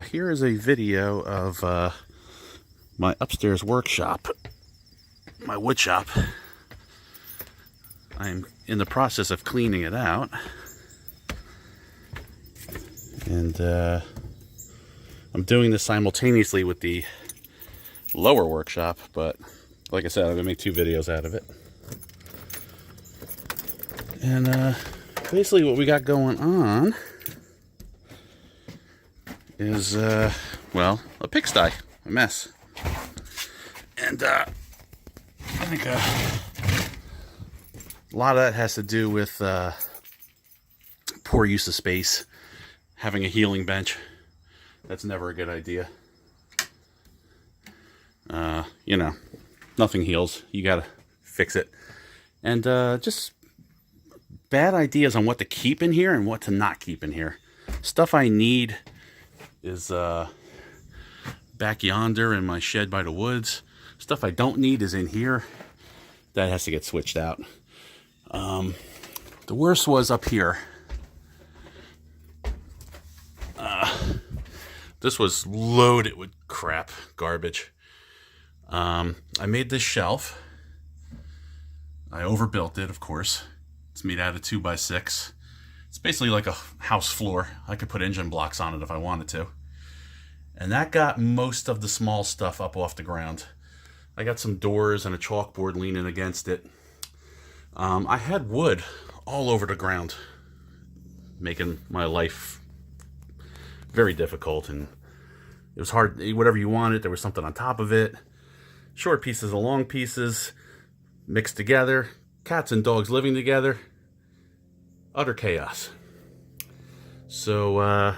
here is a video of my upstairs workshop, my wood shop. I'm in the process of cleaning it out, and I'm doing this simultaneously with the lower workshop, but like I said, I'm gonna make two videos out of it. And basically what we got going on is, well, a pigsty, a mess. And I think a lot of that has to do with poor use of space. Having a healing bench, that's never a good idea. You know, nothing heals. You gotta fix it. And just bad ideas on what to keep in here and what to not keep in here. Stuff I need is back yonder in my shed by the woods. Stuff I don't need is in here. That has to get switched out. The worst was up here. This was loaded with crap, garbage. I made this shelf. I overbuilt it, of course. It's made out of 2x6. It's basically like a house floor. I could put engine blocks on it if I wanted to. And that got most of the small stuff up off the ground. I got some doors and a chalkboard leaning against it. I had wood all over the ground, making my life very difficult. And it was hard, whatever you wanted, there was something on top of it. Short pieces and long pieces mixed together. Cats and dogs living together. Utter chaos. So,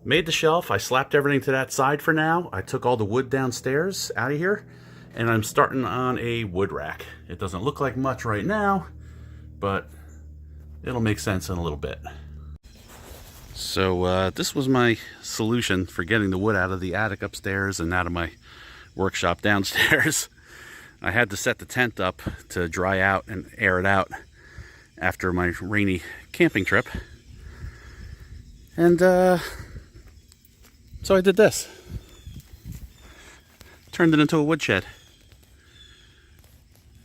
made the shelf. I slapped everything to that side for now. I took all the wood downstairs out of here, and I'm starting on a wood rack. It doesn't look like much right now, but it'll make sense in a little bit. So, this was my solution for getting the wood out of the attic upstairs and out of my workshop downstairs. I had to set the tent up to dry out and air it out after my rainy camping trip. And so I did this. Turned it into a woodshed.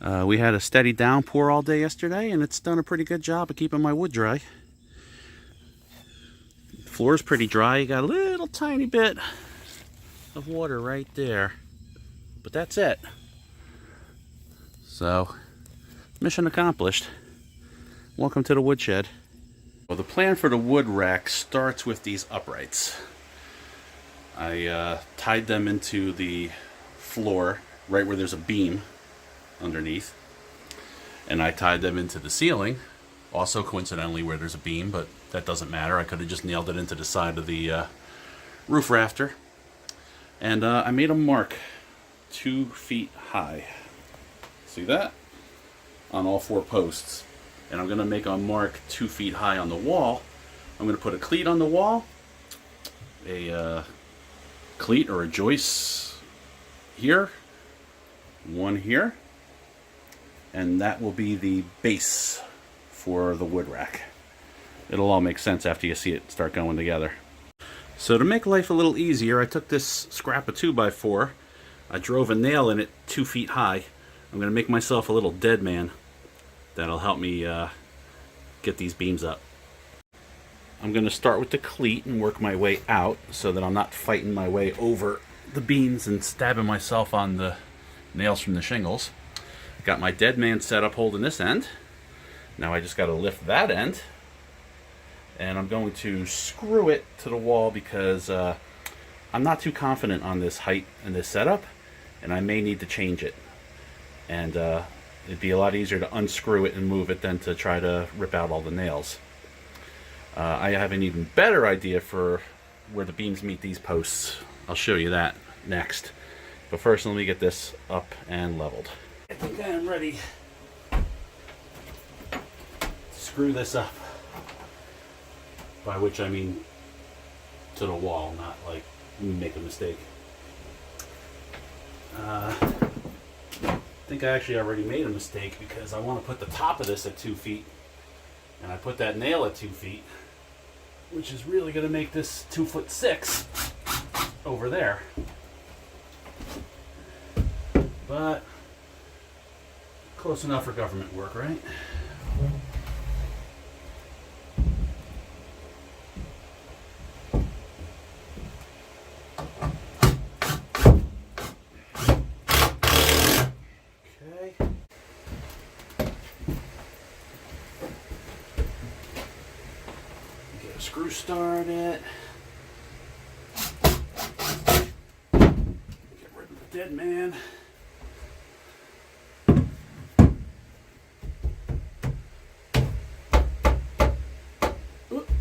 We had a steady downpour all day yesterday, and it's done a pretty good job of keeping my wood dry. The floor's pretty dry. You got a little tiny bit of water right there. But that's it. So, mission accomplished. Welcome to the woodshed. Well, the plan for the wood rack starts with these uprights. I tied them into the floor right where there's a beam underneath. And I tied them into the ceiling, also coincidentally where there's a beam, but that doesn't matter. I could have just nailed it into the side of the roof rafter. And I made a mark 2 feet high. See that? On all 4 posts. And I'm going to make a mark 2 feet high on the wall. I'm going to put a cleat on the wall, a cleat or a joist here, one here, and that will be the base for the wood rack. It'll all make sense after you see it start going together. So to make life a little easier, I took this scrap of 2x4, I drove a nail in it 2 feet high. I'm going to make myself a little dead man that'll help me get these beams up. I'm going to start with the cleat and work my way out so that I'm not fighting my way over the beams and stabbing myself on the nails from the shingles. Got my dead man set up holding this end. Now I just got to lift that end, and I'm going to screw it to the wall because I'm not too confident on this height and this setup, and I may need to change it. And it'd be a lot easier to unscrew it and move it than to try to rip out all the nails. I have an even better idea for where the beams meet these posts. I'll show you that next. But first, let me get this up and leveled. I think I am ready to screw this up. By which I mean to the wall, not like make a mistake. I think I actually already made a mistake because I want to put the top of this at 2 feet, and I put that nail at 2 feet, which is really going to make this 2'6". over there. But close enough for government work, right? Okay. Get a screw started. Get rid of the dead man.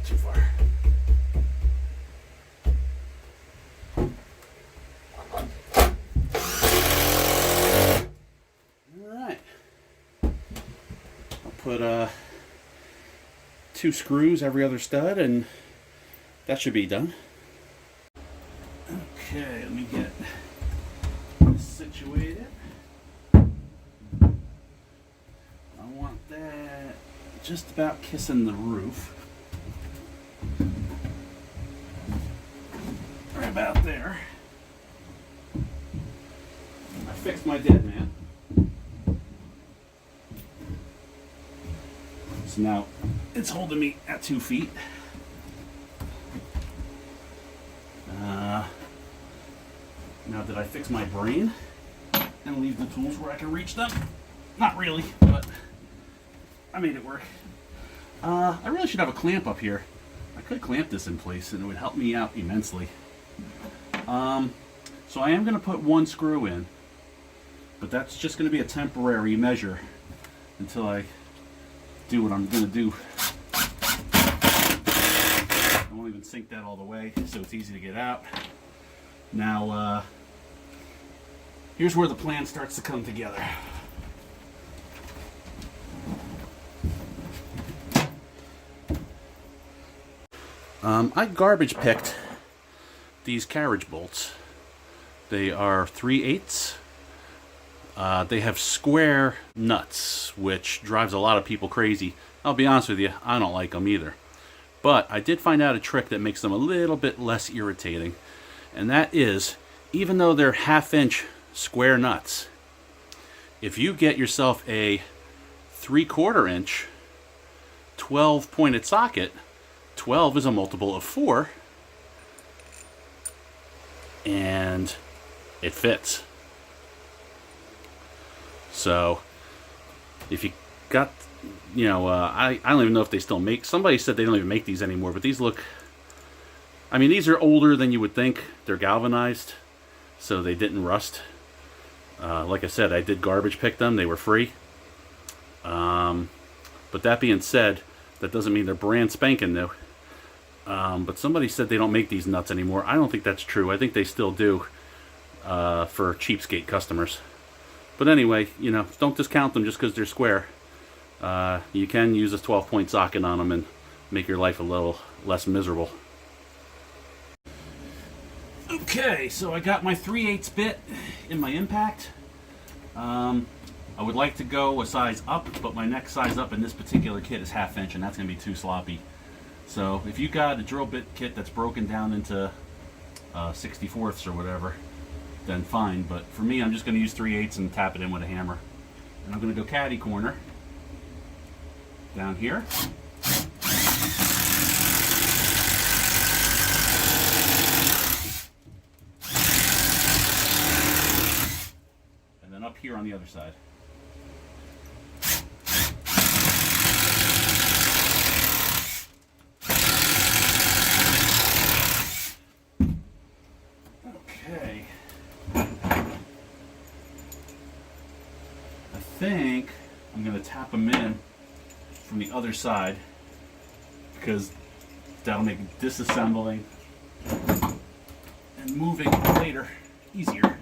Too far. Alright. I'll put 2 screws every other stud and that should be done. Okay, let me get this situated. I want that just about kissing the roof. Right about there. I fixed my dead man. So now it's holding me at 2 feet. Now did I fix my brain and leave the tools where I can reach them? Not really, but I made it work. I really should have a clamp up here. I could clamp this in place and it would help me out immensely. So I am going to put 1 screw in, but that's just going to be a temporary measure until I do what I'm going to do. I won't even sink that all the way, so it's easy to get out. Now, here's where the plan starts to come together. I garbage picked these carriage bolts. They are 3/8. They have square nuts, which drives a lot of people crazy. I'll be honest with you, I don't like them either. But I did find out a trick that makes them a little bit less irritating. And that is, even though they're 1/2-inch square nuts, if you get yourself a 3/4 inch 12 pointed socket, 12 is a multiple of 4, and it fits. So if you got, I don't even know if they still make, somebody said they don't even make these anymore, but these look, I mean, these are older than you would think. They're galvanized, so they didn't rust. Like I said, I did garbage pick them. They were free. But that being said, that doesn't mean they're brand spanking new. But somebody said they don't make these nuts anymore. I don't think that's true. I think they still do for cheapskate customers. But anyway, don't discount them just because they're square. You can use a 12-point socket on them and make your life a little less miserable. Okay, so I got my 3/8 bit in my impact. I would like to go a size up, but my next size up in this particular kit is 1/2 inch, and that's going to be too sloppy. So if you got a drill bit kit that's broken down into 64ths or whatever, then fine. But for me, I'm just going to use 3/8 and tap it in with a hammer. And I'm going to go caddy corner down here. And then up here on the other side. Okay. I think I'm going to tap them in from the other side because that'll make disassembling and moving later easier.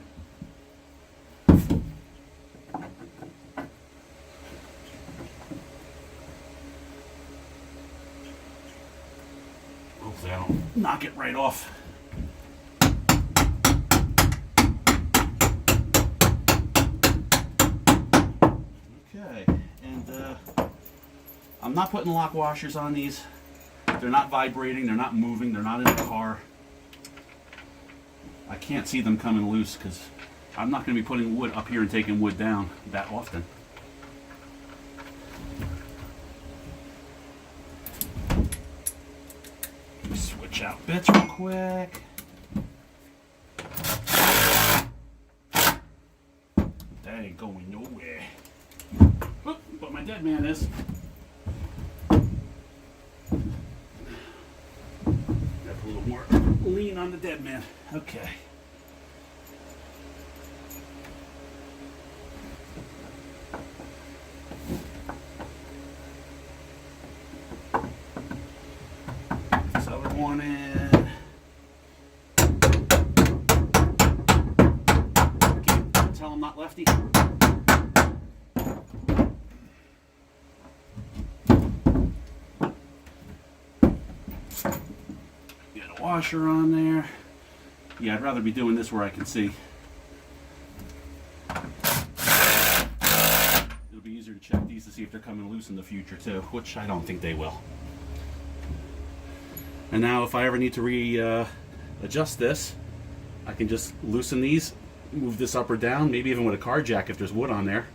Hopefully I don't knock it right off. Okay, and I'm not putting lock washers on these. They're not vibrating, they're not moving, they're not in the car. I can't see them coming loose because I'm not going to be putting wood up here and taking wood down that often. Switch out bits real quick. That ain't going nowhere. Oh, but my dead man is. Got a little more lean on the dead man. Okay. This other one in. Can't tell I'm not lefty. Get a washer on there. Yeah, I'd rather be doing this where I can see. It'll be easier to check these to see if they're coming loose in the future too, which I don't think they will. And now if I ever need to adjust this, I can just loosen these, move this up or down, maybe even with a car jack if there's wood on there.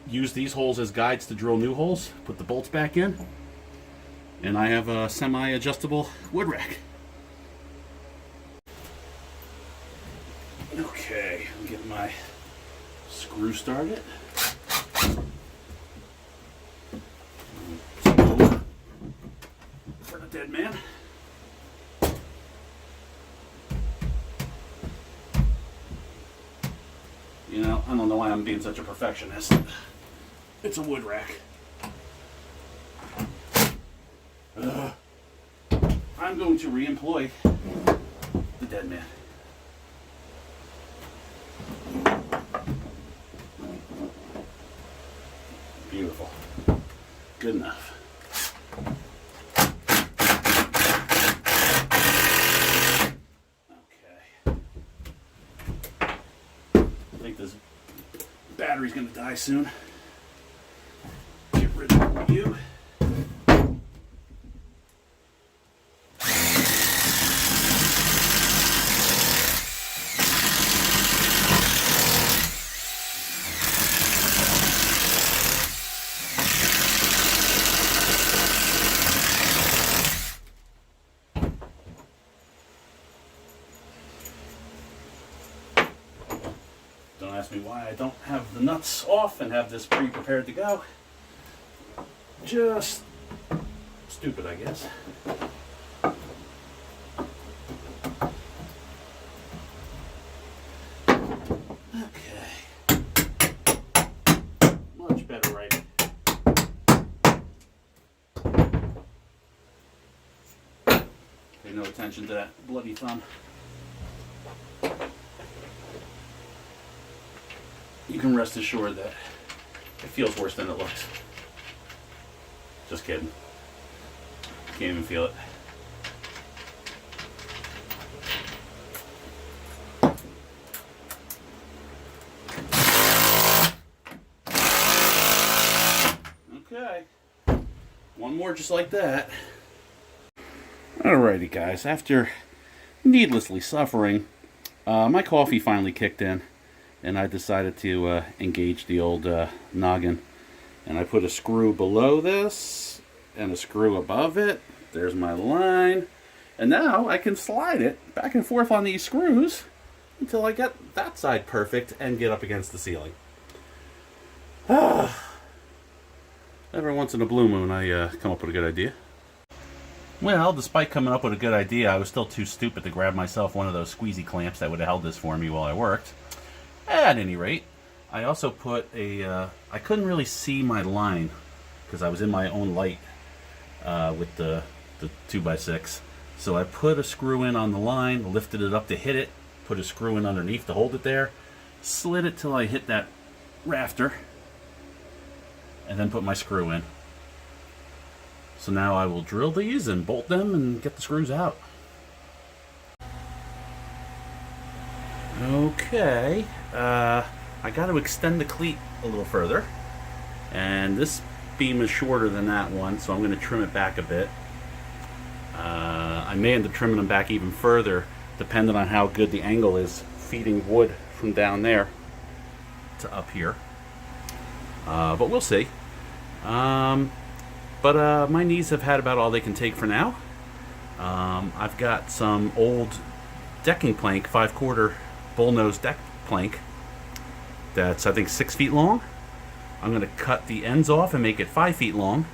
Use these holes as guides to drill new holes, put the bolts back in, and I have a semi-adjustable wood rack. Okay, I'll get my screw started. Smoke for the dead man. You know, I don't know why I'm being such a perfectionist. It's a wood rack. I'm going to re-employ the dead man. Beautiful. Good enough. Okay. I think this battery's going to die soon. Get rid of you. Don't ask me why I don't have the nuts off and have this pre-prepared to go. Just stupid, I guess. Okay. Much better right. Pay no attention to that bloody thumb. You can rest assured that it feels worse than it looks. Just kidding. Can't even feel it. Okay. One more just like that. Alrighty guys, after needlessly suffering, my coffee finally kicked in. And I decided to engage the old noggin. And I put a screw below this and a screw above it. There's my line. And now I can slide it back and forth on these screws until I get that side perfect and get up against the ceiling. Every once in a blue moon I come up with a good idea. Well, despite coming up with a good idea, I was still too stupid to grab myself one of those squeezy clamps that would have held this for me while I worked. At any rate, I also put a, I couldn't really see my line because I was in my own light with the 2x6. So I put a screw in on the line, lifted it up to hit it, put a screw in underneath to hold it there, slid it till I hit that rafter, and then put my screw in. So now I will drill these and bolt them and get the screws out. Okay, I got to extend the cleat a little further, and this beam is shorter than that one, so I'm going to trim it back a bit. I may end up trimming them back even further depending on how good the angle is feeding wood from down there to up here. But we'll see. But my knees have had about all they can take for now. I've got some old decking plank, 5/4 bullnose deck plank that's I think 6 feet long. I'm going to cut the ends off and make it 5 feet long.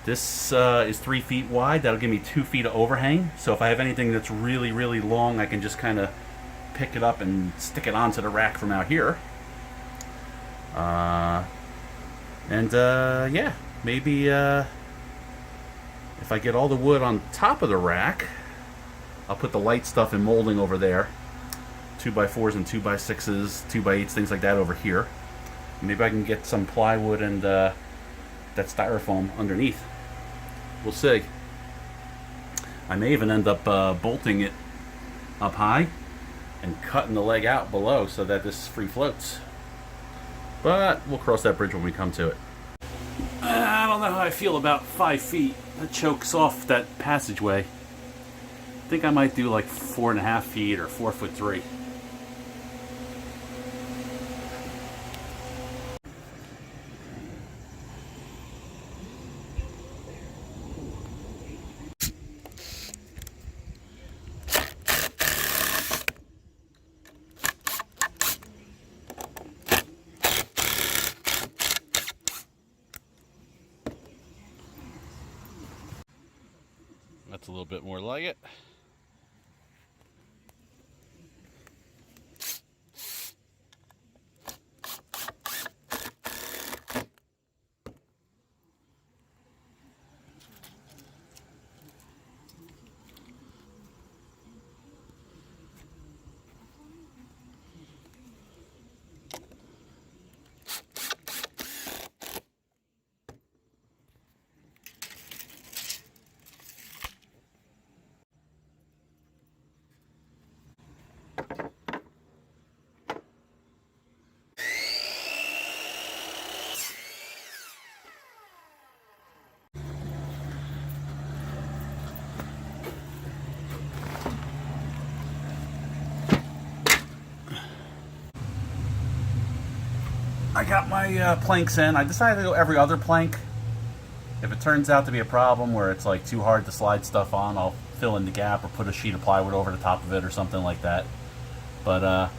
This is 3 feet wide. That'll give me 2 feet of overhang. So if I have anything that's really, really long, I can just kind of pick it up and stick it onto the rack from out here. Yeah, maybe if I get all the wood on top of the rack, I'll put the light stuff in molding over there. 2x4s and 2x6s, 2x8s, things like that over here. Maybe I can get some plywood and that styrofoam underneath. We'll see. I may even end up bolting it up high and cutting the leg out below so that this free floats. But we'll cross that bridge when we come to it. I don't know how I feel about 5 feet. That chokes off that passageway. I think I might do like 4.5 feet or 4'3". That's a little bit more like it. I got my planks in. I decided to go every other plank. If it turns out to be a problem where it's like too hard to slide stuff on, I'll fill in the gap or put a sheet of plywood over the top of it or something like that. But I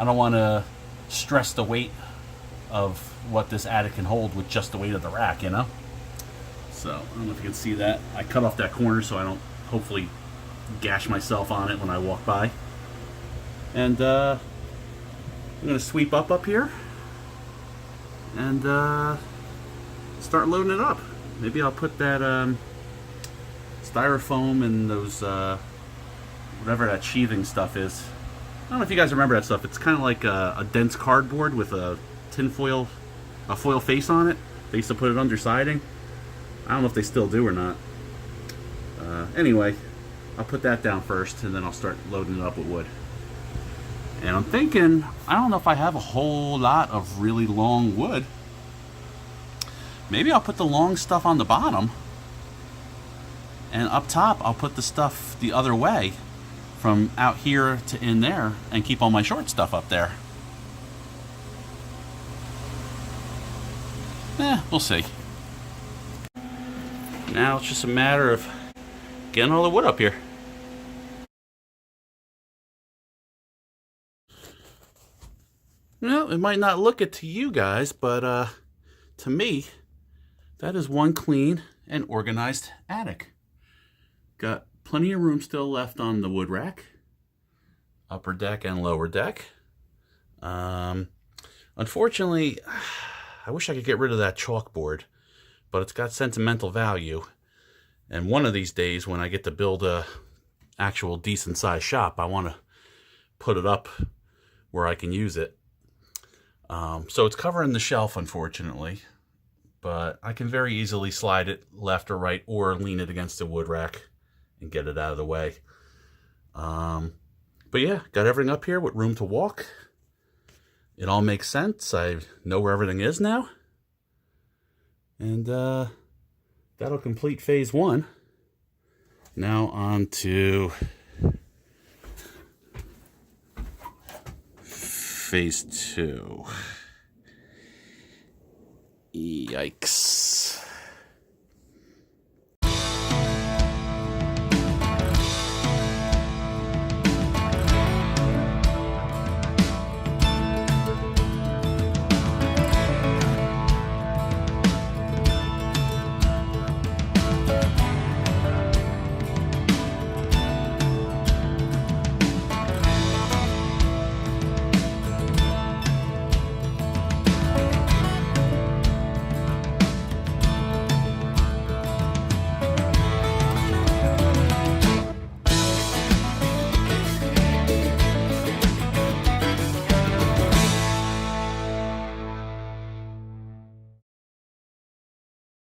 don't want to stress the weight of what this attic can hold with just the weight of the rack, you know? So, I don't know if you can see that. I cut off that corner so I don't hopefully gash myself on it when I walk by. And I'm going to sweep up here and start loading it up. Maybe I'll put that styrofoam and those whatever that sheathing stuff is. I don't know if you guys remember that stuff. It's kind of like a dense cardboard with a foil face on it. They used to put it under siding. I don't know if they still do or not. Anyway, I'll put that down first and then I'll start loading it up with wood. And I'm thinking, I don't know if I have a whole lot of really long wood. Maybe I'll put the long stuff on the bottom. And up top, I'll put the stuff the other way from out here to in there and keep all my short stuff up there. We'll see. Now it's just a matter of getting all the wood up here. Well, it might not look it to you guys, but to me, that is one clean and organized attic. Got plenty of room still left on the wood rack, upper deck and lower deck. Unfortunately, I wish I could get rid of that chalkboard, but it's got sentimental value. And one of these days, when I get to build a actual decent sized shop, I want to put it up where I can use it. So it's covering the shelf, unfortunately, but I can very easily slide it left or right or lean it against the wood rack and get it out of the way. But yeah, got everything up here with room to walk. It all makes sense. I know where everything is now. And that'll complete phase one. Now on to phase 2. Yikes.